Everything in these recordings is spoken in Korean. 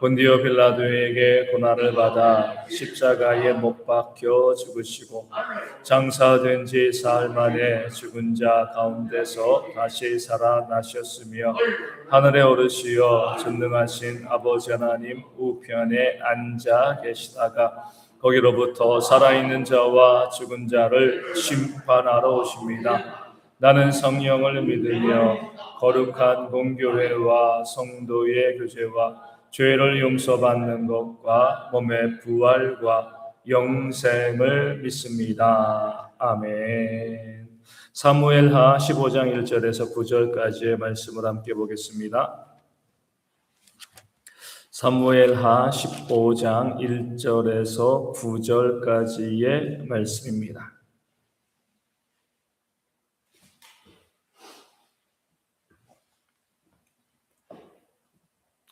본디오 빌라도에게 고난을 받아 십자가에 못 박혀 죽으시고 장사된 지 사흘 만에 죽은 자 가운데서 다시 살아나셨으며 하늘에 오르시어 전능하신 아버지 하나님 우편에 앉아 계시다가 거기로부터 살아있는 자와 죽은 자를 심판하러 오십니다. 나는 성령을 믿으며 거룩한 공교회와 성도의 교제와 죄를 용서받는 것과 몸의 부활과 영생을 믿습니다. 아멘. 사무엘하 15장 1절에서 9절까지의 말씀을 함께 보겠습니다. 사무엘하 15장 1절에서 9절까지의 말씀입니다.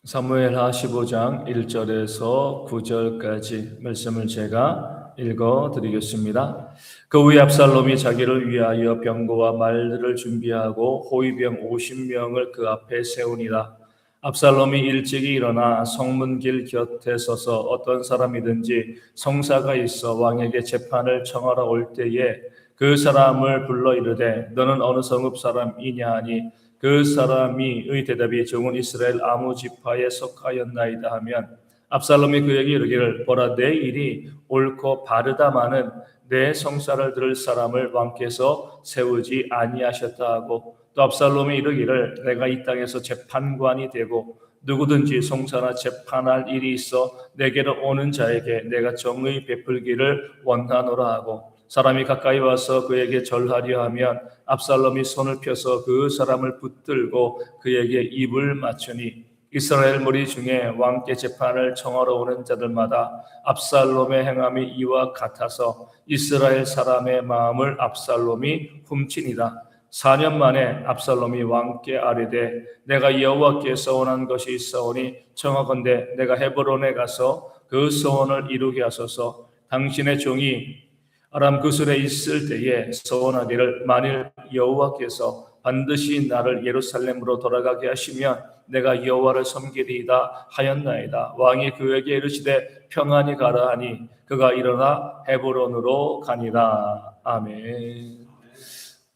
사무엘하 15장 1절에서 9절까지 말씀을 제가 읽어드리겠습니다. 그 후에 압살롬이 자기를 위하여 병거와 말들을 준비하고 호위병 50명을 그 앞에 세우니라. 압살롬이 일찍이 일어나 성문길 곁에 서서 어떤 사람이든지 성사가 있어 왕에게 재판을 청하러 올 때에 그 사람을 불러 이르되 너는 어느 성읍 사람이냐 하니 그 사람이 의 대답이 종은 이스라엘 아무 지파에 속하였나이다 하면 압살롬이 그에게 이르기를 보라 내 일이 옳고 바르다마는 내 성사를 들을 사람을 왕께서 세우지 아니하셨다 하고 또 압살롬이 이르기를 내가 이 땅에서 재판관이 되고 누구든지 송사나 재판할 일이 있어 내게로 오는 자에게 내가 정의 베풀기를 원하노라 하고 사람이 가까이 와서 그에게 절하려 하면 압살롬이 손을 펴서 그 사람을 붙들고 그에게 입을 맞추니 이스라엘 무리 중에 왕께 재판을 청하러 오는 자들마다 압살롬의 행함이 이와 같아서 이스라엘 사람의 마음을 압살롬이 훔치니라. 4년 만에 압살롬이 왕께 아뢰되 내가 여호와께서 원한 것이 있사오니 청하건대 내가 헤브론에 가서 그 소원을 이루게 하소서. 당신의 종이 아람 구슬에 있을 때에 소원하기를 만일 여호와께서 반드시 나를 예루살렘으로 돌아가게 하시면 내가 여호와를 섬기리이다 하였나이다. 왕이 그에게 이르시되 평안히 가라 하니 그가 일어나 헤브론으로 가니라. 아멘.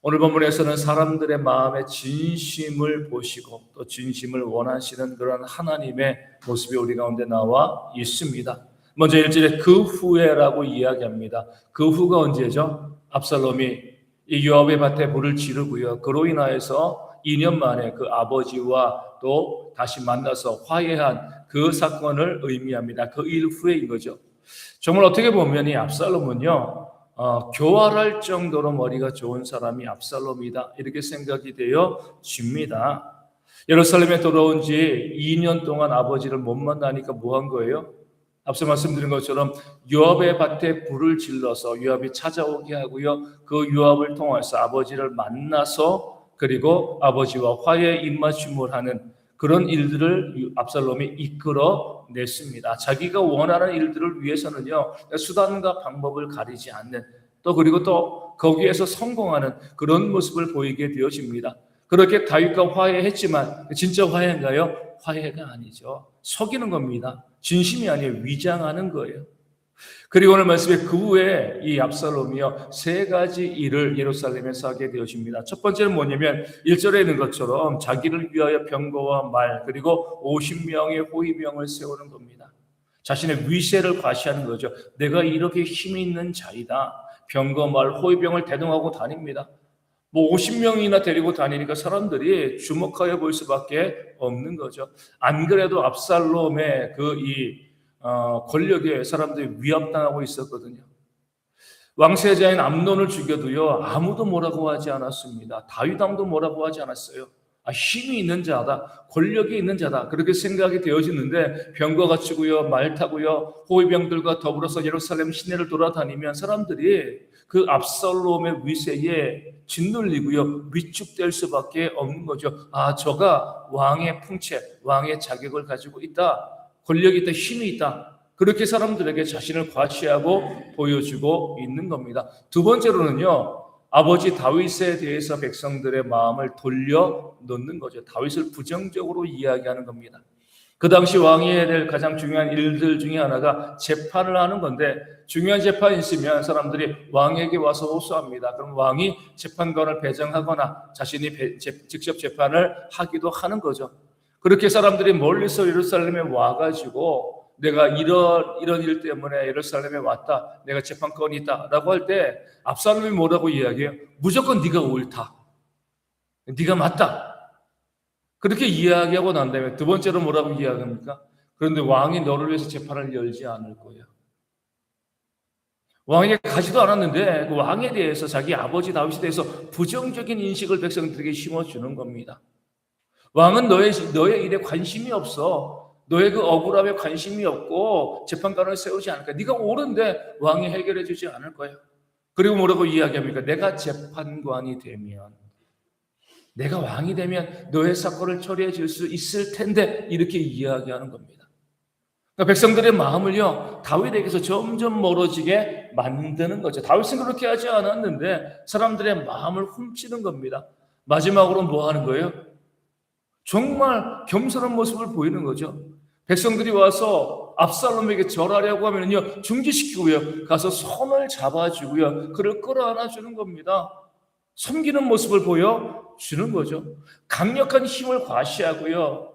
오늘 본문에서는 사람들의 마음의 진심을 보시고 또 진심을 원하시는 그런 하나님의 모습이 우리 가운데 나와 있습니다. 먼저 1절에 그 후에라고 이야기합니다. 그 후가 언제죠? 압살롬이 이 요압의 밭에 불을 지르고요. 그로 인하여서 2년 만에 그 아버지와 또 다시 만나서 화해한 그 사건을 의미합니다. 그 일 후에인 거죠. 정말 어떻게 보면 이 압살롬은요. 교활할 정도로 머리가 좋은 사람이 압살롬이다 이렇게 생각이 되어집니다. 예루살렘에 돌아온 지 2년 동안 아버지를 못 만나니까 뭐 한 거예요? 앞서 말씀드린 것처럼 요압의 밭에 불을 질러서 요압이 찾아오게 하고요. 그 요압을 통해서 아버지를 만나서 그리고 아버지와 화해 입맞춤을 하는 그런 일들을 압살롬이 이끌어냈습니다. 자기가 원하는 일들을 위해서는요. 수단과 방법을 가리지 않는 또 그리고 또 거기에서 성공하는 그런 모습을 보이게 되어집니다. 그렇게 다윗과 화해했지만 진짜 화해인가요? 화해가 아니죠. 속이는 겁니다. 진심이 아니에요. 위장하는 거예요. 그리고 오늘 말씀에 그 후에 이 압살롬이요 3가지 일을 예루살렘에서 하게 되어집니다. 첫 번째는 뭐냐면 1절에 있는 것처럼 자기를 위하여 병거와 말 그리고 50명의 호위병을 세우는 겁니다. 자신의 위세를 과시하는 거죠. 내가 이렇게 힘이 있는 자이다. 병거, 말, 호위병을 대동하고 다닙니다. 50명이나 데리고 다니니까 사람들이 주목하여 볼 수밖에 없는 거죠. 안 그래도 압살롬의 권력에 사람들이 위압당하고 있었거든요. 왕세자인 암논을 죽여도요 아무도 뭐라고 하지 않았습니다. 다윗 왕도 뭐라고 하지 않았어요. 힘이 있는 자다, 권력이 있는 자다 그렇게 생각이 되어지는데 병거 갖추고요, 말 타고요, 호위병들과 더불어서 예루살렘 시내를 돌아다니면 사람들이 그 압살롬의 위세에 짓눌리고요, 위축될 수밖에 없는 거죠. 저가 왕의 풍채, 왕의 자격을 가지고 있다, 권력이 있다, 힘이 있다. 그렇게 사람들에게 자신을 과시하고 보여주고 있는 겁니다. 두 번째로는요, 아버지 다윗에 대해서 백성들의 마음을 돌려놓는 거죠. 다윗을 부정적으로 이야기하는 겁니다. 그 당시 왕이 해야 될 가장 중요한 일들 중에 하나가 재판을 하는 건데, 중요한 재판이 있으면 사람들이 왕에게 와서 호소합니다. 그럼 왕이 재판관을 배정하거나 자신이 직접 재판을 하기도 하는 거죠. 그렇게 사람들이 멀리서 예루살렘에 와가지고 내가 이런 일 때문에 예루살렘에 왔다, 내가 재판권이 있다 라고 할 때 압살롬이 뭐라고 이야기해요? 무조건 네가 옳다, 네가 맞다, 그렇게 이야기하고 난 다음에 두 번째로 뭐라고 이야기합니까? 그런데 왕이 너를 위해서 재판을 열지 않을 거야. 왕에게 가지도 않았는데 그 왕에 대해서, 자기 아버지 다윗에 대해서 부정적인 인식을 백성들에게 심어주는 겁니다. 왕은 너의 일에 관심이 없어. 너의 그 억울함에 관심이 없고 재판관을 세우지 않을 거야. 네가 옳은데 왕이 해결해 주지 않을 거야. 그리고 뭐라고 이야기합니까? 내가 재판관이 되면, 내가 왕이 되면 너의 사건을 처리해 줄 수 있을 텐데, 이렇게 이야기하는 겁니다. 그러니까 백성들의 마음을요, 다윗에게서 점점 멀어지게 만드는 거죠. 다윗은 그렇게 하지 않았는데 사람들의 마음을 훔치는 겁니다. 마지막으로 뭐 하는 거예요? 정말 겸손한 모습을 보이는 거죠. 백성들이 와서 압살롬에게 절하려고 하면요, 중지시키고요, 가서 손을 잡아주고요, 그를 끌어안아 주는 겁니다. 섬기는 모습을 보여주는 거죠. 강력한 힘을 과시하고요,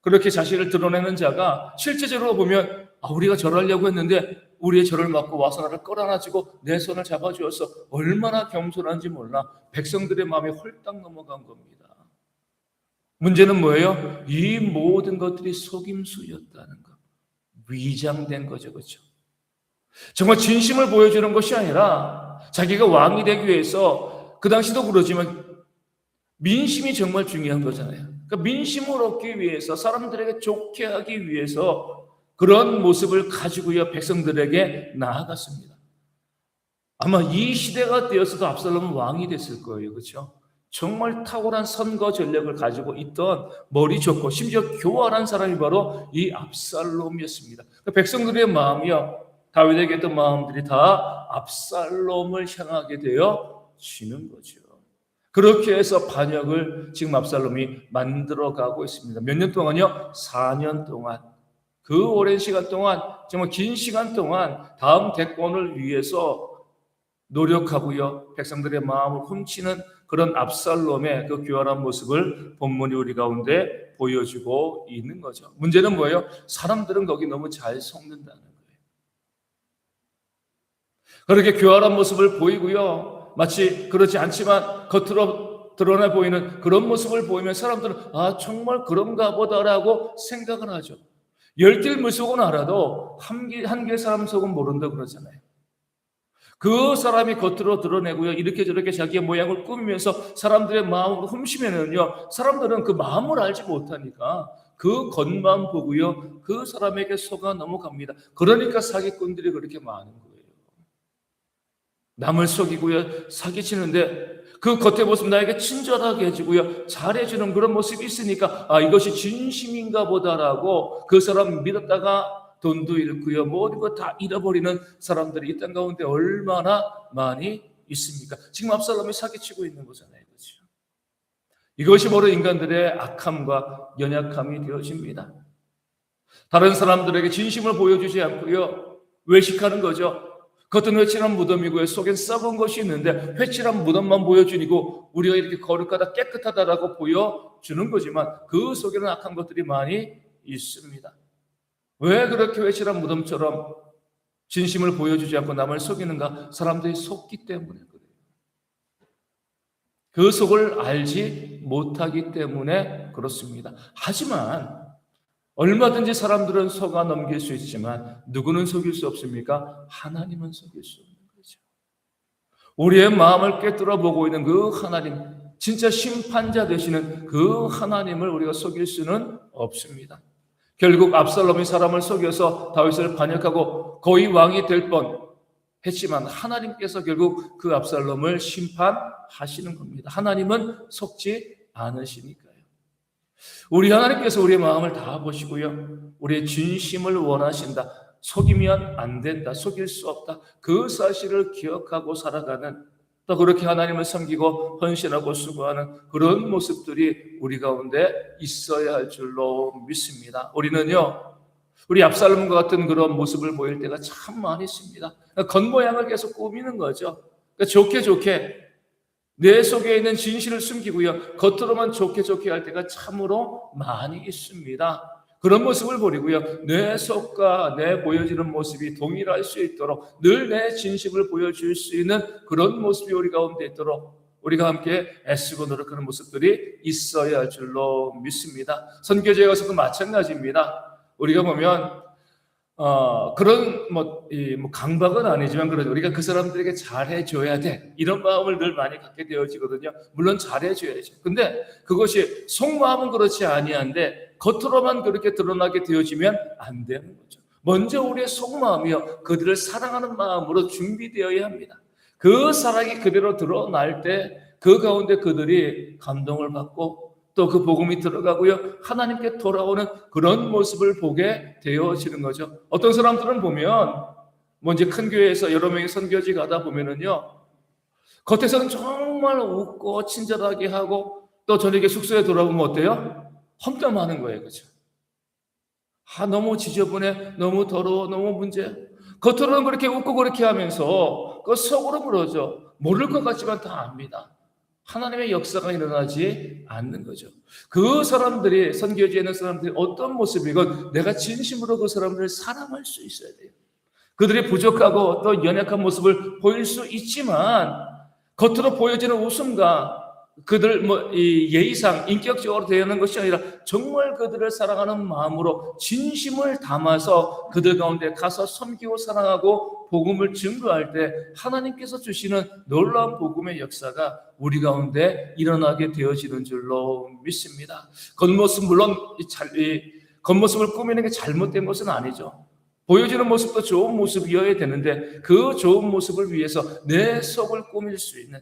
그렇게 자신을 드러내는 자가 실제적으로 보면, 우리가 절하려고 했는데 우리의 절을 막고 와서 나를 끌어안아주고 내 손을 잡아주어서 얼마나 겸손한지 몰라. 백성들의 마음이 홀딱 넘어간 겁니다. 문제는 뭐예요? 이 모든 것들이 속임수였다는 것, 위장된 거죠. 그렇죠? 정말 진심을 보여주는 것이 아니라 자기가 왕이 되기 위해서, 그 당시도 그러지만 민심이 정말 중요한 거잖아요. 그러니까 민심을 얻기 위해서, 사람들에게 좋게 하기 위해서 그런 모습을 가지고요, 백성들에게 나아갔습니다. 아마 이 시대가 되었어도 압살롬은 왕이 됐을 거예요. 그렇죠? 정말 탁월한 선거 전략을 가지고 있던, 머리 좋고 심지어 교활한 사람이 바로 이 압살롬이었습니다. 그러니까 백성들의 마음이요, 다윗에게 있던 마음들이 다 압살롬을 향하게 되어지는 거죠. 그렇게 해서 반역을 지금 압살롬이 만들어가고 있습니다. 몇 년 동안요? 4년 동안. 그 오랜 시간 동안, 정말 긴 시간 동안 다음 대권을 위해서 노력하고요, 백성들의 마음을 훔치는 그런 압살롬의 그 교활한 모습을 본문이 우리 가운데 보여주고 있는 거죠. 문제는 뭐예요? 사람들은 거기 너무 잘 속는다는 거예요. 그렇게 교활한 모습을 보이고요, 마치 그렇지 않지만 겉으로 드러나 보이는 그런 모습을 보이면 사람들은 정말 그런가 보다라고 생각을 하죠. 열길 물속은 알아도 한길 사람 속은 모른다 그러잖아요. 그 사람이 겉으로 드러내고요, 이렇게 저렇게 자기의 모양을 꾸미면서 사람들의 마음을 훔치면은요, 사람들은 그 마음을 알지 못하니까 그 겉만 보고요, 그 사람에게 속아 넘어갑니다. 그러니까 사기꾼들이 그렇게 많은 거예요. 남을 속이고요, 사기치는데 그 겉의 모습 나에게 친절하게 해주고요, 잘해주는 그런 모습이 있으니까 이것이 진심인가 보다라고 그 사람 믿었다가 돈도 잃고요, 모든 거 다 잃어버리는 사람들이 이 땅 가운데 얼마나 많이 있습니까? 지금 압살롬이 사기치고 있는 거잖아요. 그렇죠? 이것이 바로 인간들의 악함과 연약함이 되어집니다. 다른 사람들에게 진심을 보여주지 않고요, 외식하는 거죠. 겉은 회칠한 무덤이고요, 속엔 썩은 것이 있는데 회칠한 무덤만 보여주고 우리가 이렇게 거룩하다, 깨끗하다라고 보여주는 거지만 그 속에는 악한 것들이 많이 있습니다. 왜 그렇게 회칠한 무덤처럼 진심을 보여주지 않고 남을 속이는가? 사람들이 속기 때문에 그래요. 그 속을 알지 못하기 때문에 그렇습니다. 하지만 얼마든지 사람들은 속아 넘길 수 있지만 누구는 속일 수 없습니까? 하나님은 속일 수 없는 거죠. 우리의 마음을 꿰뚫어 보고 있는 그 하나님, 진짜 심판자 되시는 그 하나님을 우리가 속일 수는 없습니다. 결국 압살롬이 사람을 속여서 다윗을 반역하고 거의 왕이 될 뻔했지만 하나님께서 결국 그 압살롬을 심판하시는 겁니다. 하나님은 속지 않으시니까요. 우리 하나님께서 우리의 마음을 다 보시고요, 우리의 진심을 원하신다, 속이면 안 된다, 속일 수 없다, 그 사실을 기억하고 살아가는, 또 그렇게 하나님을 섬기고 헌신하고 수고하는 그런 모습들이 우리 가운데 있어야 할 줄로 믿습니다. 우리는요, 우리 압살롬과 같은 그런 모습을 보일 때가 참 많이 있습니다. 겉모양을 계속 꾸미는 거죠. 좋게 내 속에 있는 진실을 숨기고요, 겉으로만 좋게 할 때가 참으로 많이 있습니다. 그런 모습을 버리고요, 내 속과 내 보여지는 모습이 동일할 수 있도록 늘 내 진심을 보여줄 수 있는 그런 모습이 우리 가운데 있도록 우리가 함께 애쓰고 노력하는 모습들이 있어야 할 줄로 믿습니다. 선교지에 가서도 마찬가지입니다. 우리가 보면 그런 강박은 아니지만 그래도 우리가 그 사람들에게 잘해줘야 돼, 이런 마음을 늘 많이 갖게 되어지거든요. 물론 잘해줘야죠. 근데 그것이 속마음은 그렇지 아니한데 겉으로만 그렇게 드러나게 되어지면 안 되는 거죠. 먼저 우리의 속마음이요, 그들을 사랑하는 마음으로 준비되어야 합니다. 그 사랑이 그대로 드러날 때 그 가운데 그들이 감동을 받고 또 그 복음이 들어가고요, 하나님께 돌아오는 그런 모습을 보게 되어지는 거죠. 어떤 사람들은 보면 이제 큰 교회에서 여러 명이 선교지 가다 보면은요, 겉에서는 정말 웃고 친절하게 하고 또 저녁에 숙소에 돌아오면 어때요? 험담하는 거예요. 그렇죠? 너무 지저분해, 너무 더러워, 너무 문제. 겉으로는 그렇게 웃고 그렇게 하면서 그 속으로 그러죠. 모를 것 같지만 다 압니다. 하나님의 역사가 일어나지 않는 거죠. 그 사람들이, 선교지에 있는 사람들이 어떤 모습이건 내가 진심으로 그 사람들을 사랑할 수 있어야 돼요. 그들이 부족하고 또 연약한 모습을 보일 수 있지만 겉으로 보여지는 웃음과 그들 이 예의상 인격적으로 대하는 것이 아니라 정말 그들을 사랑하는 마음으로 진심을 담아서 그들 가운데 가서 섬기고 사랑하고 복음을 증거할 때 하나님께서 주시는 놀라운 복음의 역사가 우리 가운데 일어나게 되어지는 줄로 믿습니다. 겉모습, 물론 겉모습을 꾸미는 게 잘못된 것은 아니죠. 보여지는 모습도 좋은 모습이어야 되는데 그 좋은 모습을 위해서 내 속을 꾸밀 수 있는,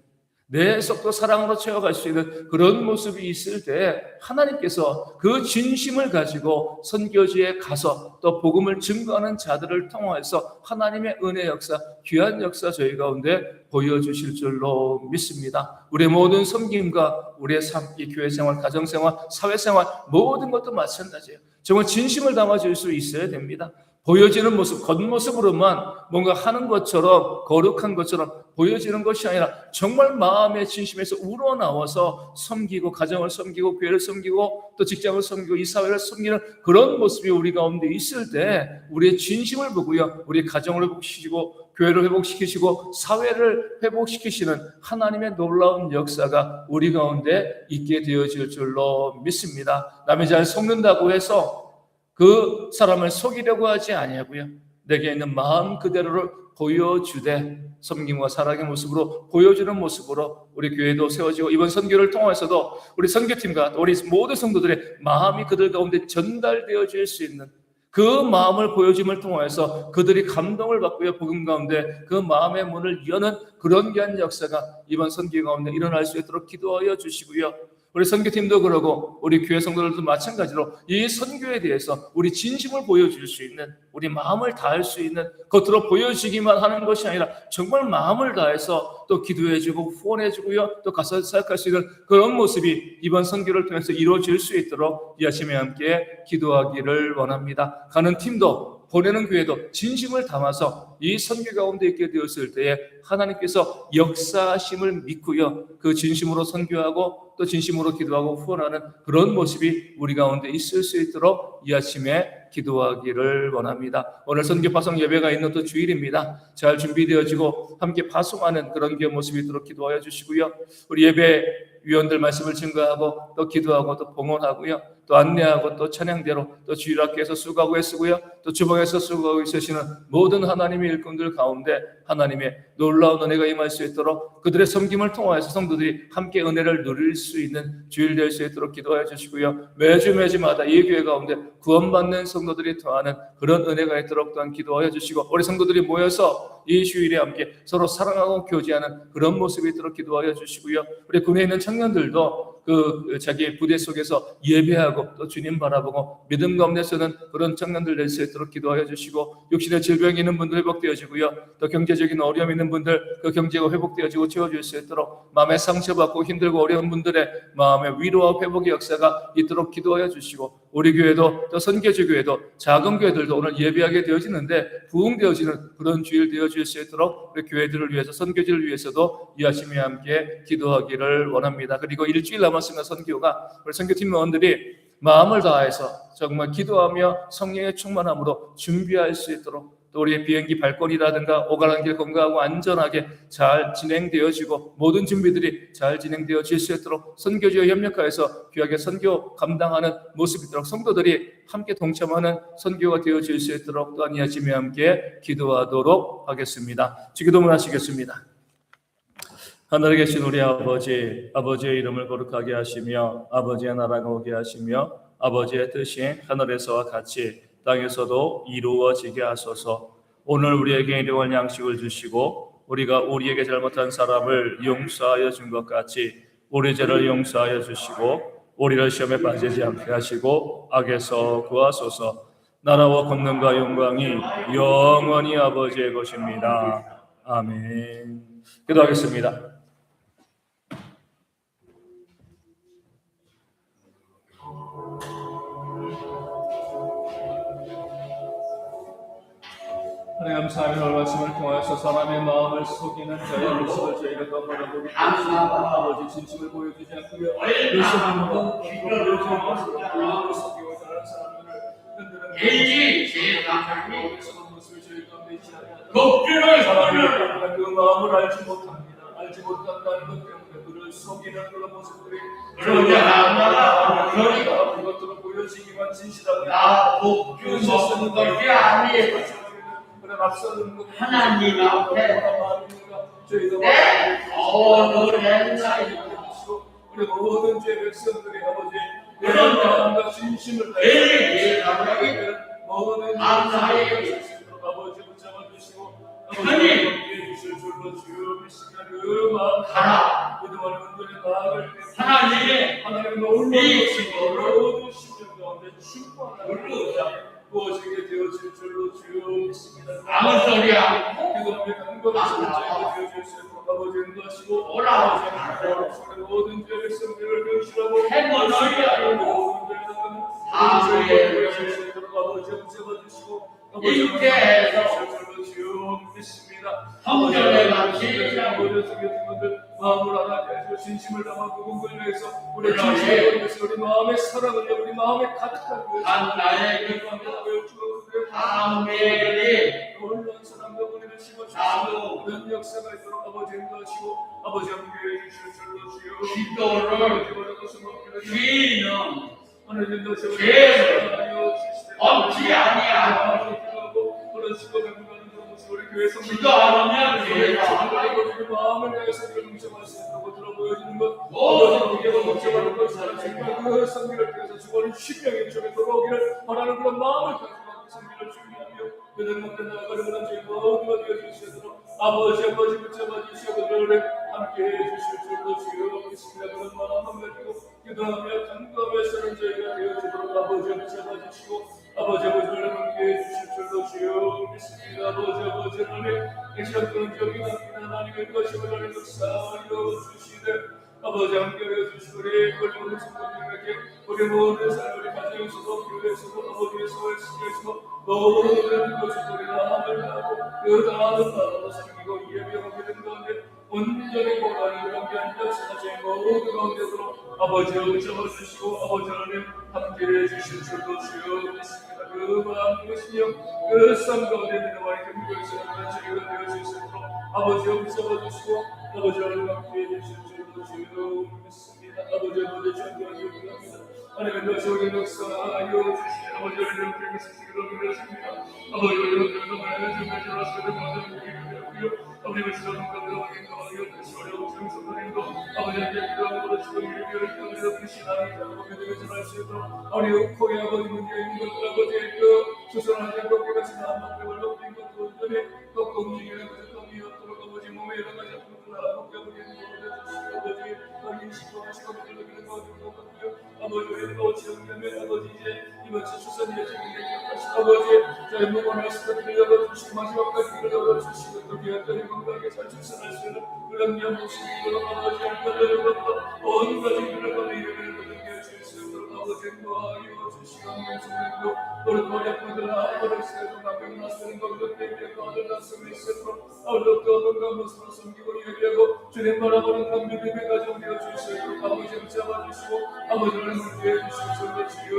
내 속도 사랑으로 채워갈 수 있는 그런 모습이 있을 때 하나님께서 그 진심을 가지고 선교지에 가서 또 복음을 증거하는 자들을 통해서 하나님의 은혜 역사, 귀한 역사 저희 가운데 보여주실 줄로 믿습니다. 우리의 모든 섬김과 우리의 삶, 이 교회생활, 가정생활, 사회생활 모든 것도 마찬가지예요. 정말 진심을 담아줄 수 있어야 됩니다. 보여지는 모습, 겉모습으로만 뭔가 하는 것처럼, 거룩한 것처럼 보여지는 것이 아니라 정말 마음의 진심에서 우러나와서 섬기고, 가정을 섬기고, 교회를 섬기고, 또 직장을 섬기고, 이 사회를 섬기는 그런 모습이 우리 가운데 있을 때 우리의 진심을 보고요, 우리 가정을 회복시키고, 교회를 회복시키시고, 사회를 회복시키시는 하나님의 놀라운 역사가 우리 가운데 있게 되어질 줄로 믿습니다. 남이 잘 속는다고 해서 그 사람을 속이려고 하지 아니하고요, 내게 있는 마음 그대로를 보여주되 섬김과 사랑의 모습으로 보여주는 모습으로 우리 교회도 세워지고 이번 선교를 통해서도 우리 선교팀과 우리 모든 성도들의 마음이 그들 가운데 전달되어질 수 있는 그 마음을 보여줌을 통해서 그들이 감동을 받고요, 복음 가운데 그 마음의 문을 여는 그런 귀한 역사가 이번 선교 가운데 일어날 수 있도록 기도하여 주시고요, 우리 선교팀도 그러고 우리 교회 성도들도 마찬가지로 이 선교에 대해서 우리 진심을 보여줄 수 있는, 우리 마음을 다할 수 있는, 겉으로 보여지기만 하는 것이 아니라 정말 마음을 다해서 또 기도해주고 후원해주고요, 또 가서 사역할 수 있는 그런 모습이 이번 선교를 통해서 이루어질 수 있도록 이 아침에 함께 기도하기를 원합니다. 가는 팀도 보내는 교회도 진심을 담아서 이 선교 가운데 있게 되었을 때에 하나님께서 역사하심을 믿고요, 그 진심으로 선교하고 또 진심으로 기도하고 후원하는 그런 모습이 우리 가운데 있을 수 있도록 이 아침에 기도하기를 원합니다. 오늘 선교 파송 예배가 있는 또 주일입니다. 잘 준비되어지고 함께 파송하는 그런 귀한 모습이 있도록 기도하여 주시고요, 우리 예배 위원들 말씀을 증거하고 또 기도하고 또 봉헌하고요, 또 안내하고 또 찬양대로 또 주일학교에서 수고하고 애쓰고요, 또 주방에서 수고하고 있으시는 모든 하나님의 일꾼들 가운데 하나님의 놀라운 은혜가 임할 수 있도록 그들의 섬김을 통하여서 성도들이 함께 은혜를 누릴 수 있는 주일 될 수 있도록 기도하여 주시고요, 매주마다 이 교회 가운데 구원받는 성도들이 더하는 그런 은혜가 있도록 또한 기도하여 주시고, 우리 성도들이 모여서 이 주일에 함께 서로 사랑하고 교제하는 그런 모습이 있도록 기도하여 주시고요, 우리 군에 있는 청년들도 그 자기 부대 속에서 예배하고 또 주님 바라보고 믿음 가운데서는 그런 청년들 낼 수 있도록 기도하여 주시고, 육신의 질병이 있는 분들 회복되어지고요, 또 경제적인 어려움이 있는 분들 그 경제가 회복되어지고 채워질 수 있도록, 마음의 상처받고 힘들고 어려운 분들의 마음의 위로와 회복의 역사가 있도록 기도하여 주시고, 우리 교회도 또 선교지 교회도 작은 교회들도 오늘 예배하게 되어지는데 부흥되어지는 그런 주일 되어질 수 있도록 우리 교회들을 위해서, 선교지를 위해서도 이 아침에 함께 기도하기를 원합니다. 그리고 일주일 남았으면 선교가 우리 선교팀 원들이 마음을 다해서 정말 기도하며 성령의 충만함으로 준비할 수 있도록, 또 우리의 비행기 발권이라든가 오가는 길 건강하고 안전하게 잘 진행되어지고 모든 준비들이 잘 진행되어질 수 있도록 선교지와 협력하여서 귀하게 선교 감당하는 모습이 있도록 성도들이 함께 동참하는 선교가 되어질 수 있도록 또한 이 아침에 함께 기도하도록 하겠습니다. 기도문 하시겠습니다. 하늘에 계신 우리 아버지, 아버지의 이름을 거룩하게 하시며 아버지의 나라가 오게 하시며 아버지의 뜻이 하늘에서와 같이 땅에서도 이루어지게 하소서. 오늘 우리에게 일용할 양식을 주시고 우리가 우리에게 잘못한 사람을 용서하여 준 것 같이 우리 죄를 용서하여 주시고 우리를 시험에 빠지지 않게 하시고 악에서 구하소서. 나라와 권능과 영광이 영원히 아버지의 것입니다. 아멘. 기도하겠습니다. 하나님 감사하며 오늘 말씀을 통하여서 사람의 마음을 속이는 자의 모습을 저희가 더 바라보게 하시옵소서. 아버지 진심을 보여주지 않고요, 열심히 보여주는 것으로 속이고 자라는 사람들을 흔드는 모습을 저희 가운데 있지 않습니다. 사람이 그 마음을 알지 못합니다. 알지 못한다는 것 때문에 그를 속이는 그런 모습들이 그것들을 보여지기만 진실하고 복주셨는 것이 아니에요. 하나님 앞에 내 거룩한 우리 모든 죄 백성들이 아버지 그런 마음과 진심을 다해 모든 아버지 붙잡아 주시고 아버지 함께 주실 줄로 주여 믿습니다. 그 마음 그동안 흔들린 마음을 하나님의 놀라운 것이고 모든 심령 가운데 충만한 무엇이게 되어질 줄로 주여 믿습니다. 아무 소리야. 그동안의 강건한 자가 되어질 수 있도록 아버지 인도하시고 아버지 모든 죄 백성들을 명실하고 해모는 아버지 붙잡아주시고 이때에서 주여 믿습니다. 성전에 마음을 하나님 진심을 담아 그분을 위해서 우리 진심을 위해서 우리 마음의 사랑을 위해 우리 마음의 가득한 위해서 나의 아멘이 놀라운 사랑과 은혜를 심어주시고 그런 역사가 있도록 아버지 인도하시고 아버지 함께해 주실 줄로 주여 기도를 주의는 하나님 죄를 없지 아니하고 그러시고 배부르는 우리 교회 성도 안 하면 마음을 다해서 용서할 수 있다고 들어 보여지는 것 아버지 기계로 목적하는 것 정말 그 성기를 통해서 주거는 신명의 쪽에 돌아오기를 바라는 그런 마음을 가지고 성기를 준비하며 그들 먹는 나아가는 그런 저희 모두가 되어줄 수 있도록 아버지 붙잡아 주시고 그들을 함께해 주실 줄로 주여 믿습니다. 그런 마음 가지고 기도하며 간구하며 사는 저희가 되어주도록 아버지 붙잡아 주시고 아버지를 함께해 주실 줄로 주여 믿습니다. 아버지 하나님 액션 그런 기억이 남기는 하나님의 것이 원하는 역사하여 주시되 아버지 함께해 주시고 우리 모든 성도들에게 우리 모든 삶 우리 가정에서도 교회에서도 아버지의 소외시에서도 모든 것을 우리 마음을 하고 그 다음은 나라로 섬기고 예배하게 된 가운데 온전히 고난을 경계한 역사제 모든 가운데서 아버지를 붙잡아 주시고 아버지 하나님 함께해 주실 줄로 주여 믿습니다. 그 마음 그 신령 그 삶 가운데 믿음과 경고에서 저희가 되어질 수 있도록 아버지를 붙잡아 주시고 아버지 하나님 함께해 주실 줄로 주여 믿습니다. 아버지 존경하기 원합니다. 하나님 너희 역사하여 주시니 아버지 하나님 함께 계시기를 원하십니다. 아버지 하나님 준비해 주시는 모든 분들이고요. 아버지의 시간을 가져오기도 다시 어려운 성도님도 아버지에게 기도하고 지금 일교를 통해서 신앙이 자고 믿음을 전할 수 있도록 우리 코에 아버지 문제 있는 것들 아버지의 그 수선한 행복에 같이 나만 배울 높인 것도 온전히 또 움직이는 것을 통해 없도록 아버지 몸에 여러 가지 아픔을 아버지 아버지 아버지 신고하시고 그들에게 도와주고 아버지 우리 아버지 영감의 아버지 이제 이번 주 추석 예정을 기억하시고 아버지 저희 무관할 수도 들려주시고 마지막까지 들려주시고 또 귀한들이 건강하게 잘 출산할 수 있는 그런 모습으로 아버지 영감들로부터 온 가족들을 이름을 거듭게 주시고 아버지 도와주시고 주시고 우리 모두들 아버지 세상 앞에 나서는 것들 때문에 아들 나서는 있으므로 아버지도 건강 모습으로 섬기고 예배하고 주님 바라보는 그 믿음의 가정 되어주시고 아버지를 잡아주시고 아버지를 물게 해주시고 전도지요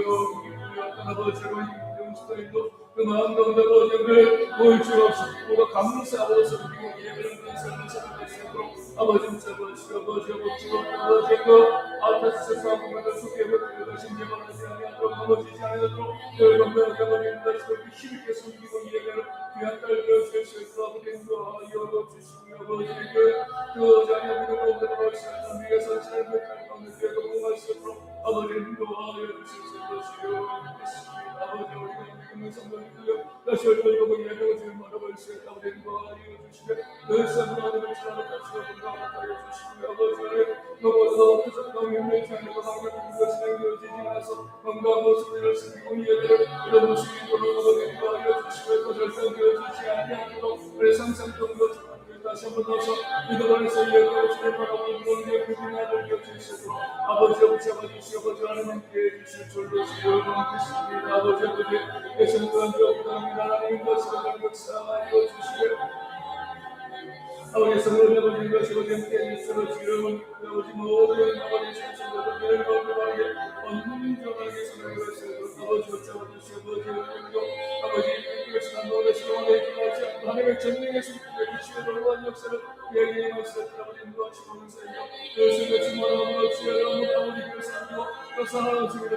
아버지로 영수들도 그 마음 가운데 아버지를 보일줄 없이 우리가 감사하고 섬기고 예배를 감사하는 삶을 되시고 아버지를 잡아주시고 아버지 그 아타스 사람들을 속에 버티고 신재만하지 아니하도록 아버지지 아니하도록 결국은 아버지를 다시고 힘있게 섬기고 예배를 귀한 딸 되어주시고 아버지도 열어주시고 아버지에게 그 자녀들을 얻는 것을 우리가 선신을 못할 가운데 되고 말씀으로 아버지를 도와여 주실 것이요 아버지 우리가 믿는 성도님들요 다시 얼굴보고 예배가 주님 바라볼 수 있다 아버지를 도와여 주시며 그 삶을 하나님을 지나고 다시고 건강하여 주시고 아버지를 너무나 부족한 힘을 자녀가 방금 것을 되어지지 않아서 건강한 모습을 숨기고 예배를 이런 모습이 돌아오게 도와여 주시고 또 절대되어지지 않게 하도록 우리 상상던 것 다시 한번 넣어서 이들 안에서 예배를 주님 바라보는 그런 예배의 아들 되어주시고 아버지 잡아주시고 아버지 하나님께 해주실 줄로 주여 믿습니다 아버지 계신 그한 주옵니다 하나님 것으로 역사하여 주시고 아버지 성령 아버지 것으로 함께 해주시고 주여 아버지 모든 아버지 신천도들 이런 건강하게 온전하게 성령 것으로 아버지 잡아주시고 아버지 이것이 남도의 시간에 이루어지 하나님의 전능에서 주시고 놀라운 역사를 여기에 말씀 아버지 인도하시고 은사이고 그것을 같이 말하고 주여 아버지 그것을 또 사랑하시고